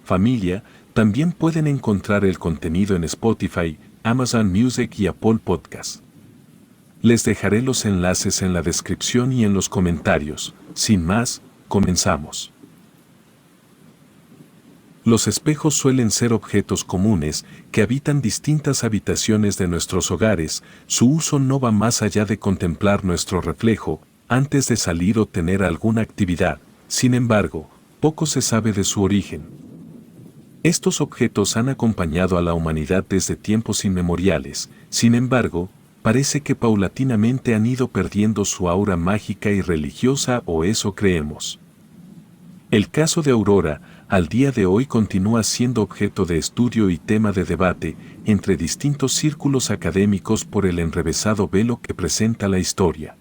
familia, también pueden encontrar el contenido en Spotify, Amazon Music y Apple Podcast. Les dejaré los enlaces en la descripción y en los comentarios. Sin más, comenzamos. Los espejos suelen ser objetos comunes que habitan distintas habitaciones de nuestros hogares. Su uso no va más allá de contemplar nuestro reflejo antes de salir o tener alguna actividad. Sin embargo, poco se sabe de su origen. Estos objetos han acompañado a la humanidad desde tiempos inmemoriales. Sin embargo, parece que paulatinamente han ido perdiendo su aura mágica y religiosa, o eso creemos. El caso de Aurora, al día de hoy, continúa siendo objeto de estudio y tema de debate entre distintos círculos académicos por el enrevesado velo que presenta la historia.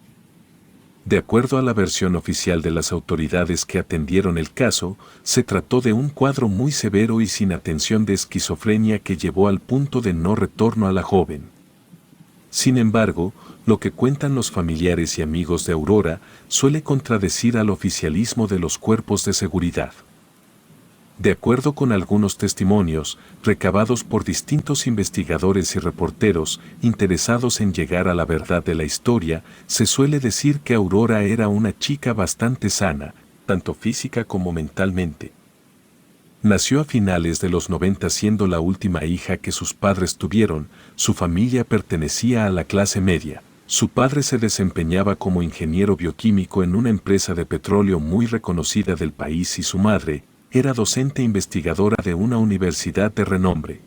De acuerdo a la versión oficial de las autoridades que atendieron el caso, se trató de un cuadro muy severo y sin atención de esquizofrenia que llevó al punto de no retorno a la joven. Sin embargo, lo que cuentan los familiares y amigos de Aurora suele contradecir al oficialismo de los cuerpos de seguridad. De acuerdo con algunos testimonios, recabados por distintos investigadores y reporteros interesados en llegar a la verdad de la historia, se suele decir que Aurora era una chica bastante sana, tanto física como mentalmente. Nació a finales de los 90 siendo la última hija que sus padres tuvieron. Su familia pertenecía a la clase media. Su padre se desempeñaba como ingeniero bioquímico en una empresa de petróleo muy reconocida del país y su madre era docente investigadora de una universidad de renombre.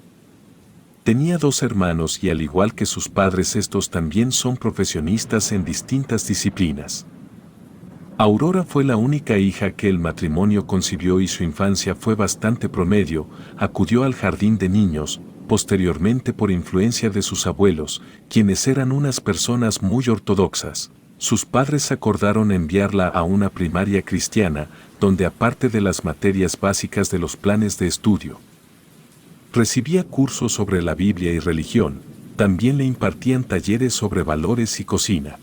Tenía 2 hermanos y al igual que sus padres, estos también son profesionistas en distintas disciplinas. Aurora fue la única hija que el matrimonio concibió y su infancia fue bastante promedio. Acudió al jardín de niños, posteriormente por influencia de sus abuelos, quienes eran unas personas muy ortodoxas. Sus padres acordaron enviarla a una primaria cristiana, donde aparte de las materias básicas de los planes de estudio, recibía cursos sobre la Biblia y religión. También le impartían talleres sobre valores y cocina.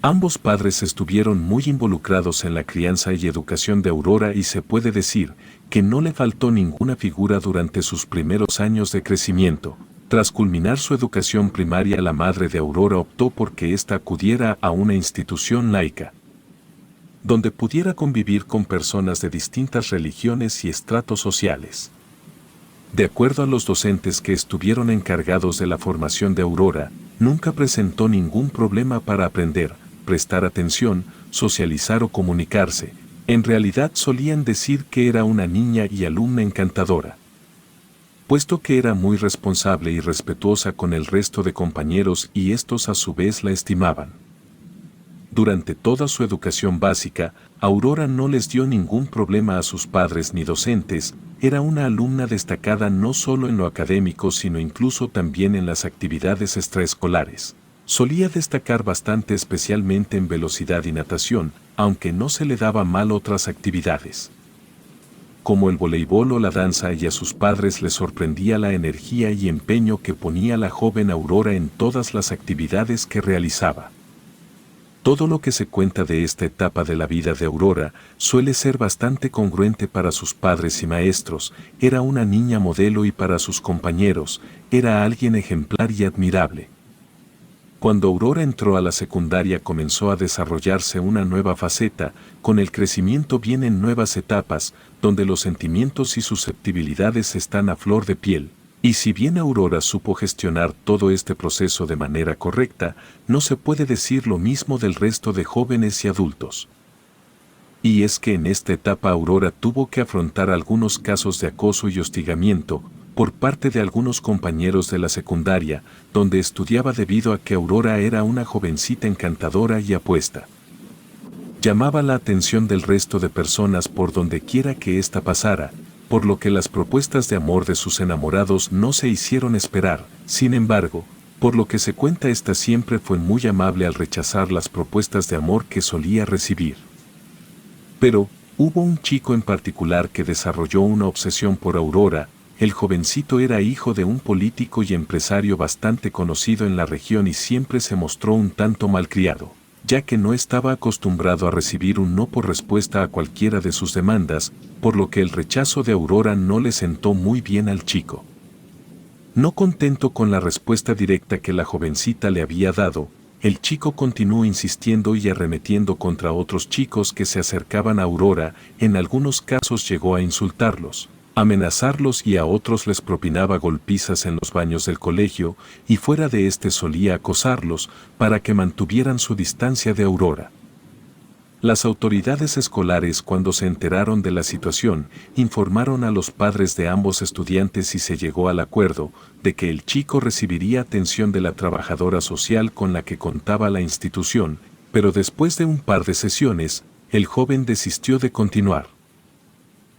Ambos padres estuvieron muy involucrados en la crianza y educación de Aurora y se puede decir que no le faltó ninguna figura durante sus primeros años de crecimiento. Tras culminar su educación primaria, la madre de Aurora optó por que ésta acudiera a una institución laica, donde pudiera convivir con personas de distintas religiones y estratos sociales. De acuerdo a los docentes que estuvieron encargados de la formación de Aurora, nunca presentó ningún problema para aprender, prestar atención, socializar o comunicarse. En realidad solían decir que era una niña y alumna encantadora, puesto que era muy responsable y respetuosa con el resto de compañeros y estos a su vez la estimaban. Durante toda su educación básica, Aurora no les dio ningún problema a sus padres ni docentes. Era una alumna destacada no solo en lo académico sino incluso también en las actividades extraescolares. Solía destacar bastante, especialmente en velocidad y natación, aunque no se le daba mal otras actividades, como el voleibol o la danza, y a sus padres les sorprendía la energía y empeño que ponía la joven Aurora en todas las actividades que realizaba. Todo lo que se cuenta de esta etapa de la vida de Aurora suele ser bastante congruente para sus padres y maestros. Era una niña modelo y para sus compañeros era alguien ejemplar y admirable. Cuando Aurora entró a la secundaria comenzó a desarrollarse una nueva faceta. Con el crecimiento vienen nuevas etapas, donde los sentimientos y susceptibilidades están a flor de piel. Y si bien Aurora supo gestionar todo este proceso de manera correcta, no se puede decir lo mismo del resto de jóvenes y adultos. Y es que en esta etapa Aurora tuvo que afrontar algunos casos de acoso y hostigamiento por parte de algunos compañeros de la secundaria, donde estudiaba, debido a que Aurora era una jovencita encantadora y apuesta. Llamaba la atención del resto de personas por donde quiera que ésta pasara, por lo que las propuestas de amor de sus enamorados no se hicieron esperar. Sin embargo, por lo que se cuenta, ésta siempre fue muy amable al rechazar las propuestas de amor que solía recibir. Pero hubo un chico en particular que desarrolló una obsesión por Aurora. El jovencito era hijo de un político y empresario bastante conocido en la región y siempre se mostró un tanto malcriado. ya que no estaba acostumbrado a recibir un no por respuesta a cualquiera de sus demandas, por lo que el rechazo de Aurora no le sentó muy bien al chico. No contento con la respuesta directa que la jovencita le había dado, el chico continuó insistiendo y arremetiendo contra otros chicos que se acercaban a Aurora, en algunos casos llegó a insultarlos, amenazarlos y a otros les propinaba golpizas en los baños del colegio y fuera de este solía acosarlos para que mantuvieran su distancia de Aurora. Las autoridades escolares, cuando se enteraron de la situación, informaron a los padres de ambos estudiantes y se llegó al acuerdo de que el chico recibiría atención de la trabajadora social con la que contaba la institución, pero después de un par de sesiones, el joven desistió de continuar,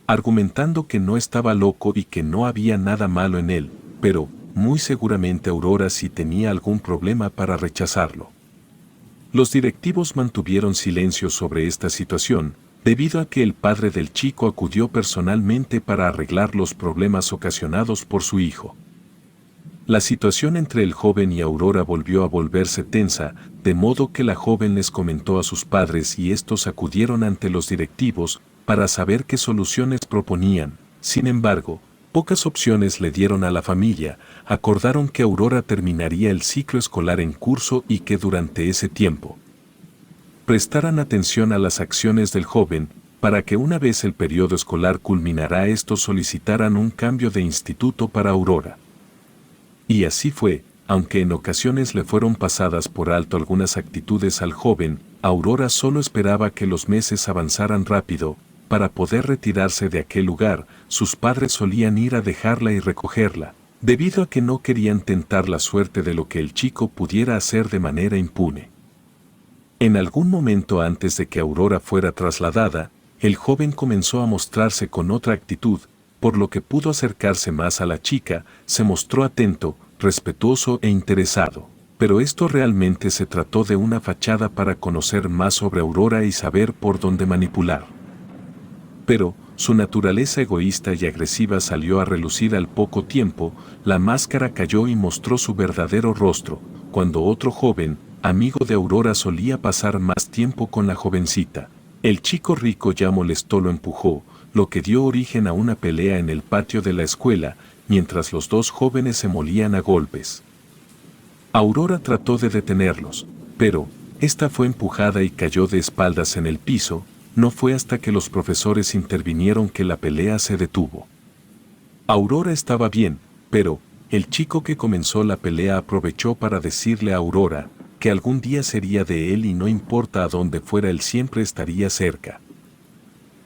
argumentando que no estaba loco y que no había nada malo en él, pero muy seguramente Aurora sí tenía algún problema para rechazarlo. Los directivos mantuvieron silencio sobre esta situación, debido a que el padre del chico acudió personalmente para arreglar los problemas ocasionados por su hijo. La situación entre el joven y Aurora volvió a volverse tensa, de modo que la joven les comentó a sus padres y estos acudieron ante los directivos para saber qué soluciones proponían. Sin embargo, pocas opciones le dieron a la familia. Acordaron que Aurora terminaría el ciclo escolar en curso y que durante ese tiempo prestaran atención a las acciones del joven, para que una vez el periodo escolar culminara estos solicitaran un cambio de instituto para Aurora. Y así fue, aunque en ocasiones le fueron pasadas por alto algunas actitudes al joven, Aurora solo esperaba que los meses avanzaran rápido, para poder retirarse de aquel lugar. Sus padres solían ir a dejarla y recogerla, debido a que no querían tentar la suerte de lo que el chico pudiera hacer de manera impune. En algún momento antes de que Aurora fuera trasladada, el joven comenzó a mostrarse con otra actitud, por lo que pudo acercarse más a la chica, se mostró atento, respetuoso e interesado. Pero esto realmente se trató de una fachada para conocer más sobre Aurora y saber por dónde manipular. Pero su naturaleza egoísta y agresiva salió a relucir al poco tiempo. La máscara cayó y mostró su verdadero rostro, cuando otro joven, amigo de Aurora, solía pasar más tiempo con la jovencita. El chico rico ya molesto lo empujó, lo que dio origen a una pelea en el patio de la escuela, mientras los dos jóvenes se molían a golpes. Aurora trató de detenerlos, pero esta fue empujada y cayó de espaldas en el piso. No fue hasta que los profesores intervinieron que la pelea se detuvo. Aurora estaba bien, pero el chico que comenzó la pelea aprovechó para decirle a Aurora que algún día sería de él y no importa a dónde fuera él siempre estaría cerca.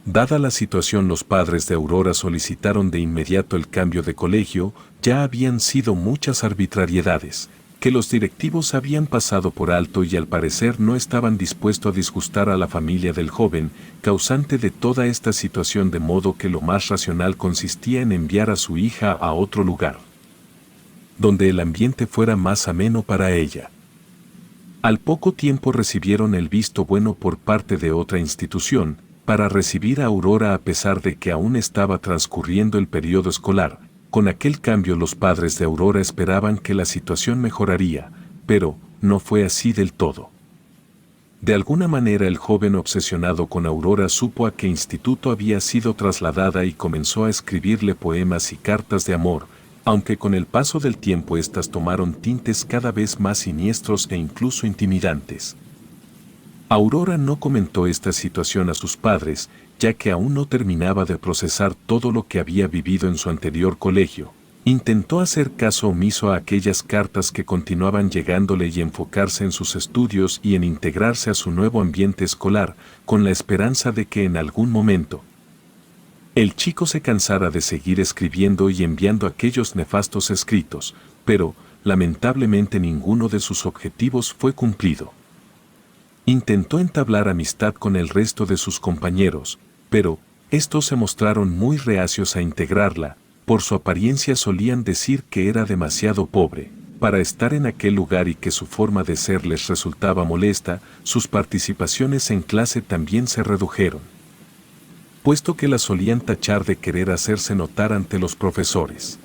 Dada la situación, los padres de Aurora solicitaron de inmediato el cambio de colegio. Ya habían sido muchas arbitrariedades que los directivos habían pasado por alto y al parecer no estaban dispuestos a disgustar a la familia del joven, causante de toda esta situación, de modo que lo más racional consistía en enviar a su hija a otro lugar, donde el ambiente fuera más ameno para ella. Al poco tiempo recibieron el visto bueno por parte de otra institución, para recibir a Aurora a pesar de que aún estaba transcurriendo el periodo escolar. Con aquel cambio los padres de Aurora esperaban que la situación mejoraría, pero no fue así del todo. De alguna manera el joven obsesionado con Aurora supo a qué instituto había sido trasladada y comenzó a escribirle poemas y cartas de amor, aunque con el paso del tiempo estas tomaron tintes cada vez más siniestros e incluso intimidantes. Aurora no comentó esta situación a sus padres, ya que aún no terminaba de procesar todo lo que había vivido en su anterior colegio. Intentó hacer caso omiso a aquellas cartas que continuaban llegándole y enfocarse en sus estudios y en integrarse a su nuevo ambiente escolar, con la esperanza de que en algún momento el chico se cansara de seguir escribiendo y enviando aquellos nefastos escritos, pero lamentablemente ninguno de sus objetivos fue cumplido. Intentó entablar amistad con el resto de sus compañeros, pero estos se mostraron muy reacios a integrarla. Por su apariencia solían decir que era demasiado pobre para estar en aquel lugar y que su forma de ser les resultaba molesta. Sus participaciones en clase también se redujeron, puesto que la solían tachar de querer hacerse notar ante los profesores.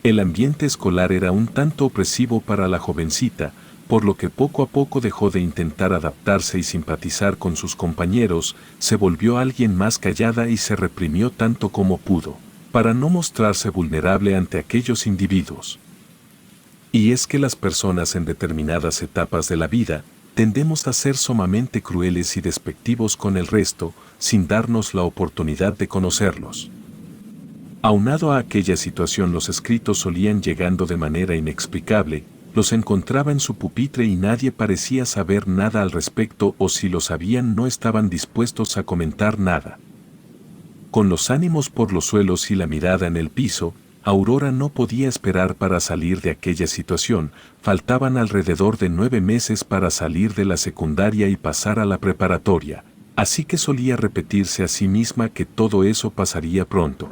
El ambiente escolar era un tanto opresivo para la jovencita, por lo que poco a poco dejó de intentar adaptarse y simpatizar con sus compañeros, se volvió alguien más callada y se reprimió tanto como pudo, para no mostrarse vulnerable ante aquellos individuos. Y es que las personas en determinadas etapas de la vida tendemos a ser sumamente crueles y despectivos con el resto, sin darnos la oportunidad de conocerlos. Aunado a aquella situación, los escritos solían llegando de manera inexplicable, los encontraba en su pupitre y nadie parecía saber nada al respecto, o si lo sabían no estaban dispuestos a comentar nada. Con los ánimos por los suelos y la mirada en el piso, Aurora no podía esperar para salir de aquella situación. Faltaban alrededor de 9 meses para salir de la secundaria y pasar a la preparatoria, así que solía repetirse a sí misma que todo eso pasaría pronto.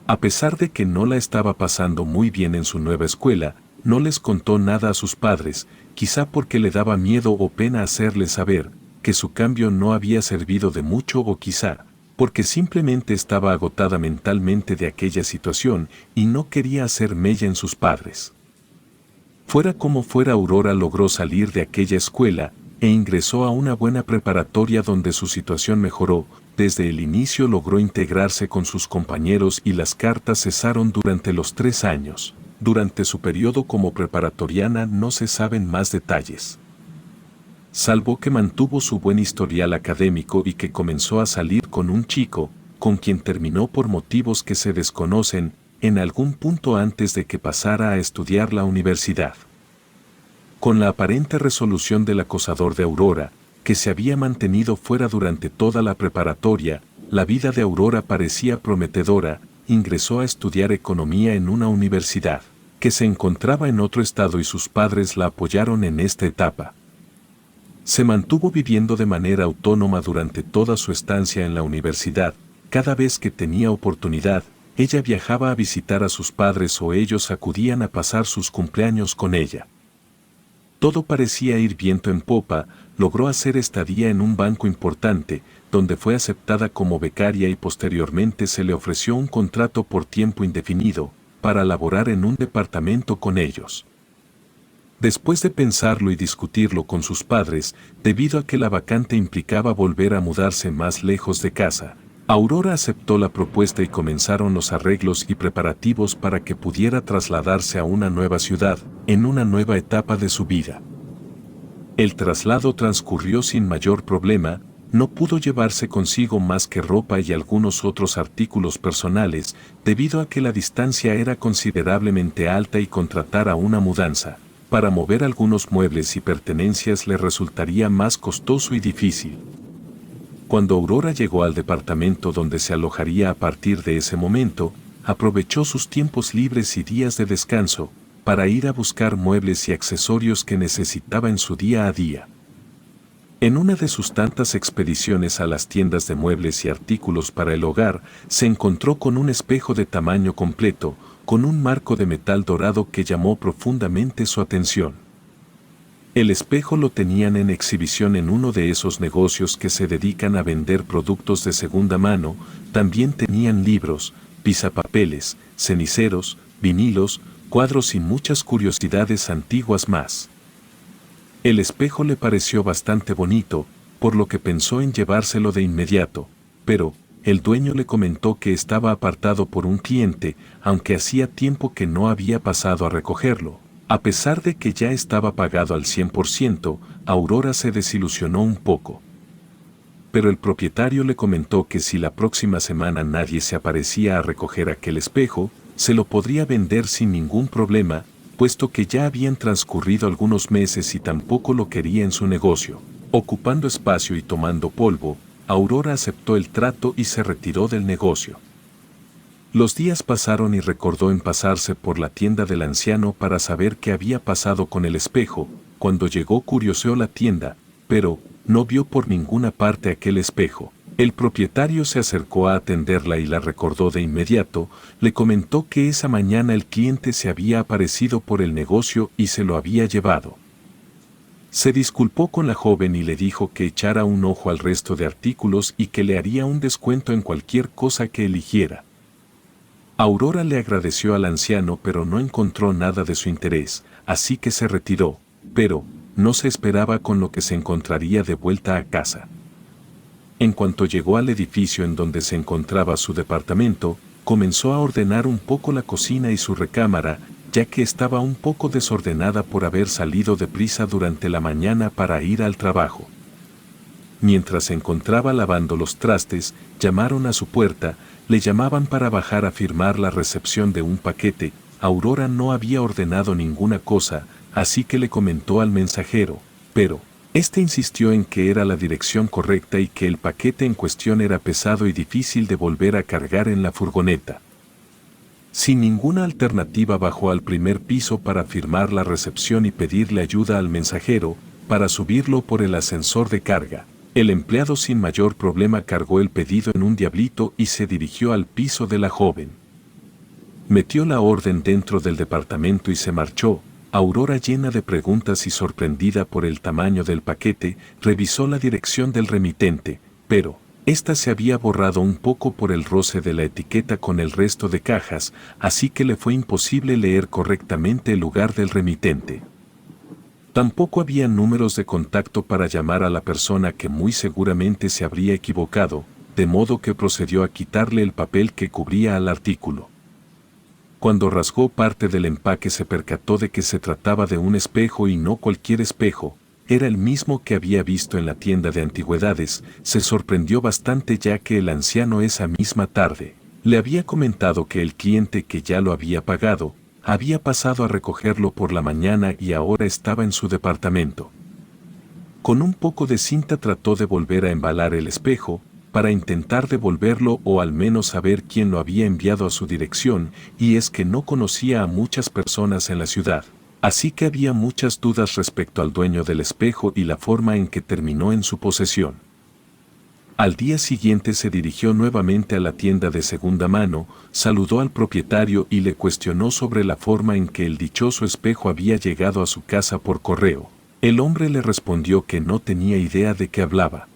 A pesar de que no la estaba pasando muy bien en su nueva escuela, no les contó nada a sus padres, quizá porque le daba miedo o pena hacerles saber que su cambio no había servido de mucho, o quizá porque simplemente estaba agotada mentalmente de aquella situación y no quería hacer mella en sus padres. Fuera como fuera, Aurora logró salir de aquella escuela e ingresó a una buena preparatoria donde su situación mejoró. Desde el inicio logró integrarse con sus compañeros y las cartas cesaron durante los 3 años. Durante su periodo como preparatoriana no se saben más detalles, salvo que mantuvo su buen historial académico y que comenzó a salir con un chico, con quien terminó por motivos que se desconocen, en algún punto antes de que pasara a estudiar la universidad. Con la aparente resolución del acosador de Aurora, que se había mantenido fuera durante toda la preparatoria, la vida de Aurora parecía prometedora. Ingresó a estudiar economía en una universidad que se encontraba en otro estado y sus padres la apoyaron en esta etapa. Se mantuvo viviendo de manera autónoma durante toda su estancia en la universidad. Cada vez que tenía oportunidad, ella viajaba a visitar a sus padres o ellos acudían a pasar sus cumpleaños con ella. Todo parecía ir viento en popa. Logró hacer estadía en un banco importante, donde fue aceptada como becaria y posteriormente se le ofreció un contrato por tiempo indefinido, para laborar en un departamento con ellos. Después de pensarlo y discutirlo con sus padres, debido a que la vacante implicaba volver a mudarse más lejos de casa, Aurora aceptó la propuesta y comenzaron los arreglos y preparativos para que pudiera trasladarse a una nueva ciudad, en una nueva etapa de su vida. El traslado transcurrió sin mayor problema. No pudo llevarse consigo más que ropa y algunos otros artículos personales, debido a que la distancia era considerablemente alta y contratar a una mudanza para mover algunos muebles y pertenencias le resultaría más costoso y difícil. Cuando Aurora llegó al departamento donde se alojaría a partir de ese momento, aprovechó sus tiempos libres y días de descanso para ir a buscar muebles y accesorios que necesitaba en su día a día. En una de sus tantas expediciones a las tiendas de muebles y artículos para el hogar, se encontró con un espejo de tamaño completo, con un marco de metal dorado que llamó profundamente su atención. El espejo lo tenían en exhibición en uno de esos negocios que se dedican a vender productos de segunda mano. También tenían libros, pisapapeles, ceniceros, vinilos, cuadros y muchas curiosidades antiguas más. El espejo le pareció bastante bonito, por lo que pensó en llevárselo de inmediato, pero el dueño le comentó que estaba apartado por un cliente, aunque hacía tiempo que no había pasado a recogerlo. A pesar de que ya estaba pagado al 100%, Aurora se desilusionó un poco. Pero el propietario le comentó que si la próxima semana nadie se aparecía a recoger aquel espejo, se lo podría vender sin ningún problema, puesto que ya habían transcurrido algunos meses y tampoco lo quería en su negocio. Ocupando espacio y tomando polvo, Aurora aceptó el trato y se retiró del negocio. Los días pasaron y recordó en pasarse por la tienda del anciano para saber qué había pasado con el espejo. Cuando llegó curioseó la tienda, pero no vio por ninguna parte aquel espejo. El propietario se acercó a atenderla y la recordó de inmediato. Le comentó que esa mañana el cliente se había aparecido por el negocio y se lo había llevado. Se disculpó con la joven y le dijo que echara un ojo al resto de artículos y que le haría un descuento en cualquier cosa que eligiera. Aurora le agradeció al anciano, pero no encontró nada de su interés, así que se retiró. pero no se esperaba con lo que se encontraría de vuelta a casa. En cuanto llegó al edificio en donde se encontraba su departamento, comenzó a ordenar un poco la cocina y su recámara, ya que estaba un poco desordenada por haber salido deprisa durante la mañana para ir al trabajo. Mientras se encontraba lavando los trastes, llamaron a su puerta, le llamaban para bajar a firmar la recepción de un paquete. Aurora no había ordenado ninguna cosa, así que le comentó al mensajero, pero este insistió en que era la dirección correcta y que el paquete en cuestión era pesado y difícil de volver a cargar en la furgoneta. Sin ninguna alternativa bajó al primer piso para firmar la recepción y pedirle ayuda al mensajero para subirlo por el ascensor de carga. El empleado sin mayor problema cargó el pedido en un diablito y se dirigió al piso de la joven. Metió la orden dentro del departamento y se marchó. Aurora, llena de preguntas y sorprendida por el tamaño del paquete, revisó la dirección del remitente, pero esta se había borrado un poco por el roce de la etiqueta con el resto de cajas, así que le fue imposible leer correctamente el lugar del remitente. Tampoco había números de contacto para llamar a la persona que muy seguramente se habría equivocado, de modo que procedió a quitarle el papel que cubría al artículo. Cuando rasgó parte del empaque se percató de que se trataba de un espejo y no cualquier espejo, era el mismo que había visto en la tienda de antigüedades. Se sorprendió bastante ya que el anciano esa misma tarde le había comentado que el cliente que ya lo había pagado, había pasado a recogerlo por la mañana y ahora estaba en su departamento. Con un poco de cinta trató de volver a embalar el espejo, para intentar devolverlo o al menos saber quién lo había enviado a su dirección, y es que no conocía a muchas personas en la ciudad, así que había muchas dudas respecto al dueño del espejo y la forma en que terminó en su posesión. Al día siguiente se dirigió nuevamente a la tienda de segunda mano, saludó al propietario y le cuestionó sobre la forma en que el dichoso espejo había llegado a su casa por correo. El hombre le respondió que no tenía idea de qué hablaba.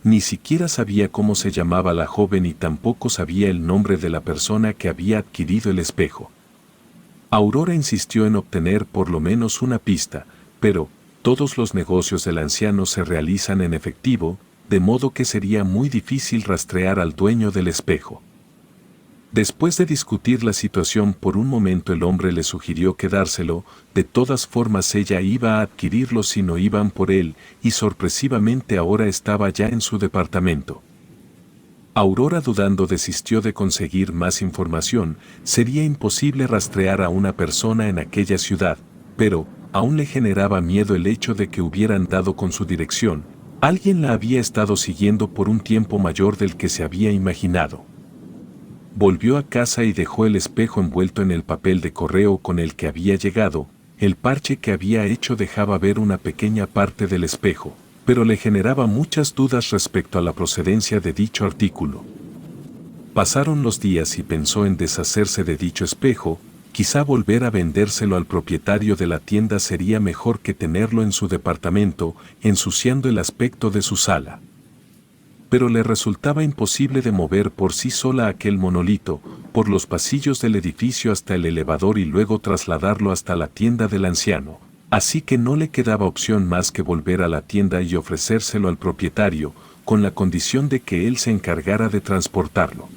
Ni siquiera sabía cómo se llamaba la joven y tampoco sabía el nombre de la persona que había adquirido el espejo. Aurora insistió en obtener por lo menos una pista, pero todos los negocios del anciano se realizan en efectivo, de modo que sería muy difícil rastrear al dueño del espejo. Después de discutir la situación por un momento, el hombre le sugirió quedárselo. De todas formas ella iba a adquirirlo si no iban por él, y sorpresivamente ahora estaba ya en su departamento. Aurora, dudando, desistió de conseguir más información. Sería imposible rastrear a una persona en aquella ciudad, pero aún le generaba miedo el hecho de que hubieran dado con su dirección. Alguien la había estado siguiendo por un tiempo mayor del que se había imaginado. Volvió a casa y dejó el espejo envuelto en el papel de correo con el que había llegado. El parche que había hecho dejaba ver una pequeña parte del espejo, pero le generaba muchas dudas respecto a la procedencia de dicho artículo. Pasaron los días y pensó en deshacerse de dicho espejo. Quizá volver a vendérselo al propietario de la tienda sería mejor que tenerlo en su departamento, ensuciando el aspecto de su sala. Pero le resultaba imposible de mover por sí sola aquel monolito, por los pasillos del edificio hasta el elevador y luego trasladarlo hasta la tienda del anciano. Así que no le quedaba opción más que volver a la tienda y ofrecérselo al propietario, con la condición de que él se encargara de transportarlo.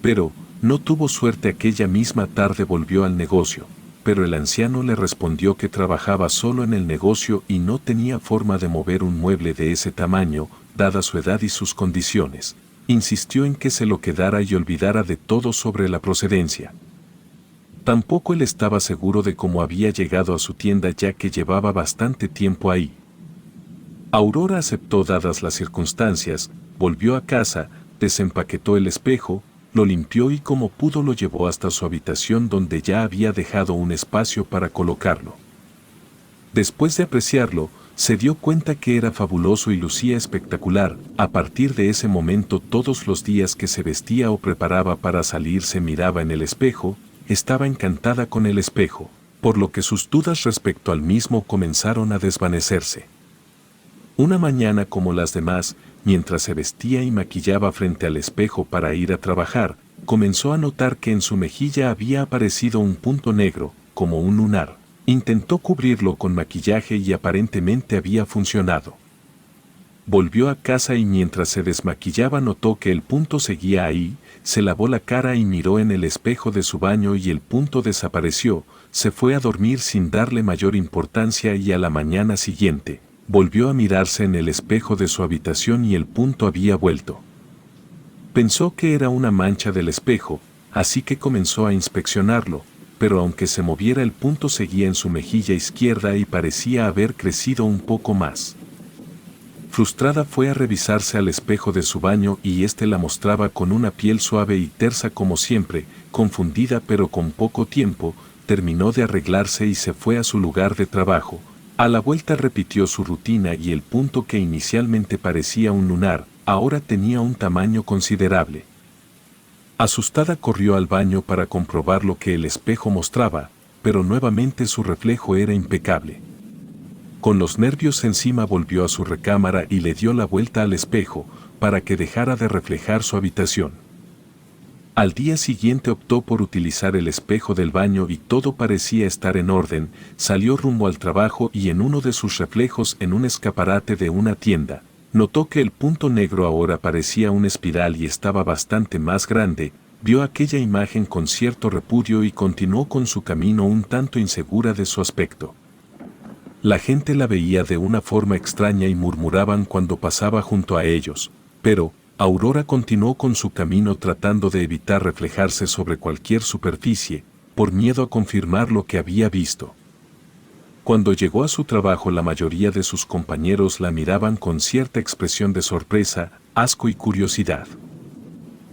Pero no tuvo suerte. Aquella misma tarde volvió al negocio, pero el anciano le respondió que trabajaba solo en el negocio y no tenía forma de mover un mueble de ese tamaño, dada su edad y sus condiciones. Insistió en que se lo quedara y olvidara de todo sobre la procedencia. Tampoco él estaba seguro de cómo había llegado a su tienda, ya que llevaba bastante tiempo ahí. Aurora aceptó dadas las circunstancias, volvió a casa, desempaquetó el espejo, lo limpió y como pudo lo llevó hasta su habitación, donde ya había dejado un espacio para colocarlo. Después de apreciarlo, se dio cuenta que era fabuloso y lucía espectacular. A partir de ese momento, todos los días que se vestía o preparaba para salir se miraba en el espejo. Estaba encantada con el espejo, por lo que sus dudas respecto al mismo comenzaron a desvanecerse. Una mañana como las demás, mientras se vestía y maquillaba frente al espejo para ir a trabajar, comenzó a notar que en su mejilla había aparecido un punto negro, como un lunar. Intentó cubrirlo con maquillaje y aparentemente había funcionado. Volvió a casa y mientras se desmaquillaba notó que el punto seguía ahí, se lavó la cara y miró en el espejo de su baño y el punto desapareció, se fue a dormir sin darle mayor importancia y a la mañana siguiente, volvió a mirarse en el espejo de su habitación y el punto había vuelto. Pensó que era una mancha del espejo, así que comenzó a inspeccionarlo, pero aunque se moviera el punto seguía en su mejilla izquierda y parecía haber crecido un poco más. Frustrada fue a revisarse al espejo de su baño y éste la mostraba con una piel suave y tersa como siempre, confundida pero con poco tiempo, terminó de arreglarse y se fue a su lugar de trabajo. A la vuelta repitió su rutina y el punto que inicialmente parecía un lunar, ahora tenía un tamaño considerable. Asustada corrió al baño para comprobar lo que el espejo mostraba, pero nuevamente su reflejo era impecable. Con los nervios encima volvió a su recámara y le dio la vuelta al espejo, para que dejara de reflejar su habitación. Al día siguiente optó por utilizar el espejo del baño y todo parecía estar en orden, salió rumbo al trabajo y en uno de sus reflejos en un escaparate de una tienda, notó que el punto negro ahora parecía una espiral y estaba bastante más grande, vio aquella imagen con cierto repudio y continuó con su camino un tanto insegura de su aspecto. La gente la veía de una forma extraña y murmuraban cuando pasaba junto a ellos, pero Aurora continuó con su camino tratando de evitar reflejarse sobre cualquier superficie, por miedo a confirmar lo que había visto. Cuando llegó a su trabajo la mayoría de sus compañeros la miraban con cierta expresión de sorpresa, asco y curiosidad.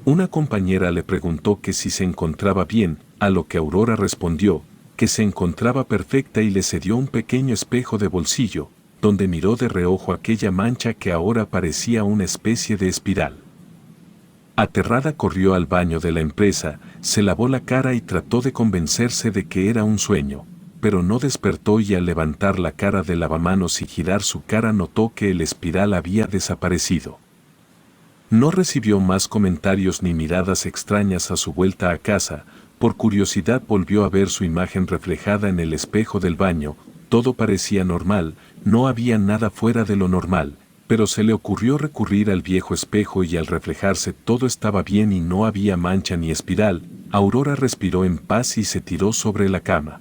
Una compañera le preguntó que si se encontraba bien, a lo que Aurora respondió, que se encontraba perfecta y le cedió un pequeño espejo de bolsillo, donde miró de reojo aquella mancha que ahora parecía una especie de espiral. Aterrada corrió al baño de la empresa, se lavó la cara y trató de convencerse de que era un sueño, pero no despertó y al levantar la cara del lavamanos y girar su cara notó que el espiral había desaparecido. No recibió más comentarios ni miradas extrañas a su vuelta a casa. Por curiosidad volvió a ver su imagen reflejada en el espejo del baño, todo parecía normal, no había nada fuera de lo normal, pero se le ocurrió recurrir al viejo espejo y al reflejarse todo estaba bien y no había mancha ni espiral. Aurora respiró en paz y se tiró sobre la cama.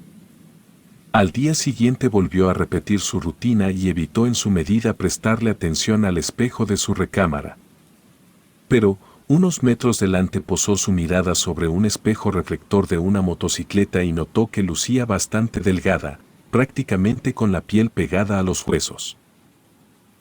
Al día siguiente volvió a repetir su rutina y evitó en su medida prestarle atención al espejo de su recámara. Pero, unos metros delante posó su mirada sobre un espejo reflector de una motocicleta y notó que lucía bastante delgada, prácticamente con la piel pegada a los huesos.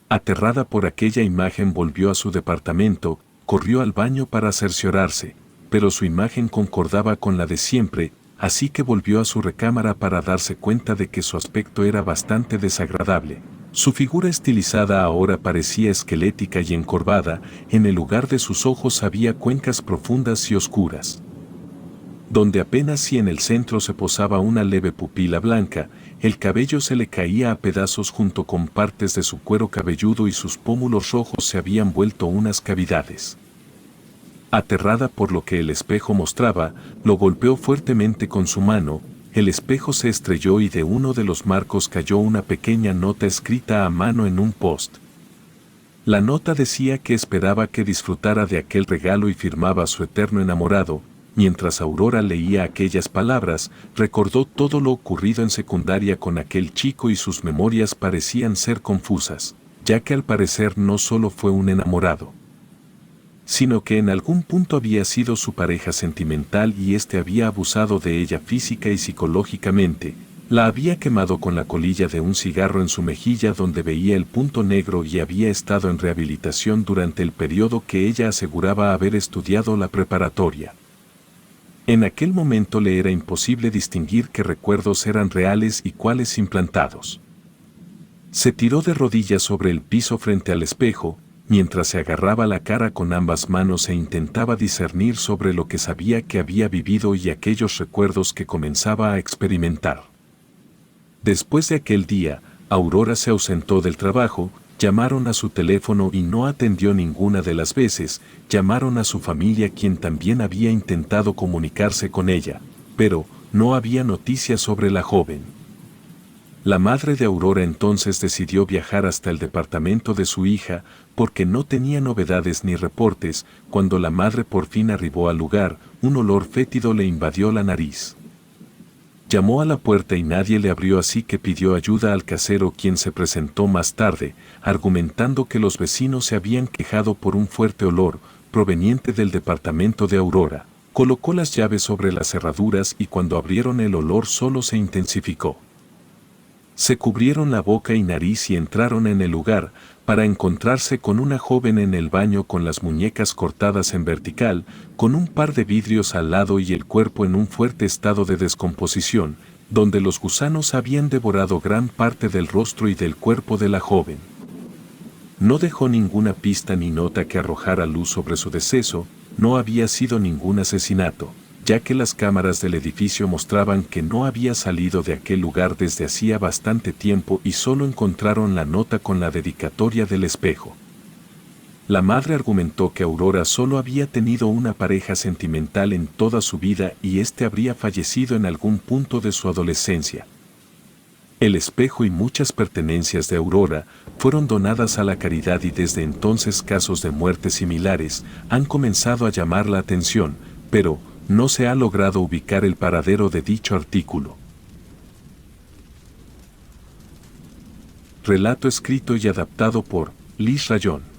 Aterrada por aquella imagen volvió a su departamento, corrió al baño para cerciorarse, pero su imagen concordaba con la de siempre, así que volvió a su recámara para darse cuenta de que su aspecto era bastante desagradable. Su figura estilizada ahora parecía esquelética y encorvada, en el lugar de sus ojos había cuencas profundas y oscuras, donde apenas si en el centro se posaba una leve pupila blanca, el cabello se le caía a pedazos junto con partes de su cuero cabelludo y sus pómulos rojos se habían vuelto unas cavidades. Aterrada por lo que el espejo mostraba, lo golpeó fuertemente con su mano. El espejo se estrelló y de uno de los marcos cayó una pequeña nota escrita a mano en un post. La nota decía que esperaba que disfrutara de aquel regalo y firmaba a su eterno enamorado. Mientras Aurora leía aquellas palabras, recordó todo lo ocurrido en secundaria con aquel chico y sus memorias parecían ser confusas, ya que al parecer no solo fue un enamorado, sino que en algún punto había sido su pareja sentimental y éste había abusado de ella física y psicológicamente, la había quemado con la colilla de un cigarro en su mejilla donde veía el punto negro y había estado en rehabilitación durante el periodo que ella aseguraba haber estudiado la preparatoria. En aquel momento le era imposible distinguir qué recuerdos eran reales y cuáles implantados. Se tiró de rodillas sobre el piso frente al espejo, mientras se agarraba la cara con ambas manos e intentaba discernir sobre lo que sabía que había vivido y aquellos recuerdos que comenzaba a experimentar. Después de aquel día, Aurora se ausentó del trabajo, llamaron a su teléfono y no atendió ninguna de las veces, llamaron a su familia quien también había intentado comunicarse con ella, pero no había noticias sobre la joven. La madre de Aurora entonces decidió viajar hasta el departamento de su hija, porque no tenía novedades ni reportes. Cuando la madre por fin arribó al lugar, un olor fétido le invadió la nariz. Llamó a la puerta y nadie le abrió, así que pidió ayuda al casero, quien se presentó más tarde, argumentando que los vecinos se habían quejado por un fuerte olor proveniente del departamento de Aurora. Colocó las llaves sobre las cerraduras y cuando abrieron el olor solo se intensificó. Se cubrieron la boca y nariz y entraron en el lugar, para encontrarse con una joven en el baño con las muñecas cortadas en vertical, con un par de vidrios al lado y el cuerpo en un fuerte estado de descomposición, donde los gusanos habían devorado gran parte del rostro y del cuerpo de la joven. No dejó ninguna pista ni nota que arrojara luz sobre su deceso. No había sido ningún asesinato, ya que las cámaras del edificio mostraban que no había salido de aquel lugar desde hacía bastante tiempo y solo encontraron la nota con la dedicatoria del espejo. La madre argumentó que Aurora solo había tenido una pareja sentimental en toda su vida y éste habría fallecido en algún punto de su adolescencia. El espejo y muchas pertenencias de Aurora fueron donadas a la caridad y desde entonces casos de muertes similares han comenzado a llamar la atención, pero no se ha logrado ubicar el paradero de dicho artículo. Relato escrito y adaptado por Liz Rayón.